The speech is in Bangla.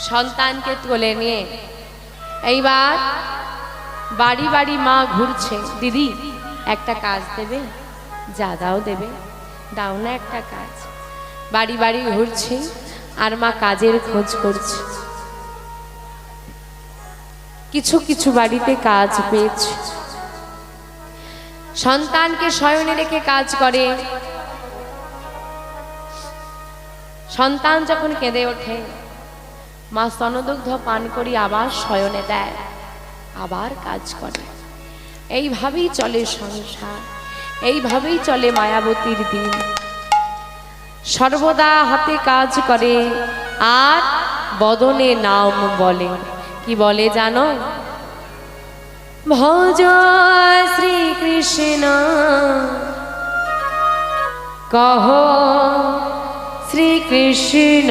সন্তানকে কোলে নিয়ে এইবার বাড়ি বাড়ি মা ঘুরছে, দিদি একটা কাজ দেবে, যা দাও দেবে, দাও না একটা কাজ। বাড়ি বাড়ি ঘুরছে আর মা কাজের খোঁজ করছে। কিছু কিছু বাড়িতে কাজ পেয়েছে, সন্তানকে শয়নে রেখে কাজ করে। সন্তান যখন কেঁদে ওঠে, মা স্তনদুগ্ধ পান করি আবার শয়নে দেয়, আবার কাজ করে। এইভাবেই চলে সংসার, এইভাবেই চলে মায়াবতীর দিন। সর্বদা হাতে কাজ করে আর বদনে নাম বলে। কি বলে জানো? ভজ শ্রীকৃষ্ণ কহ শ্রীকৃষ্ণ।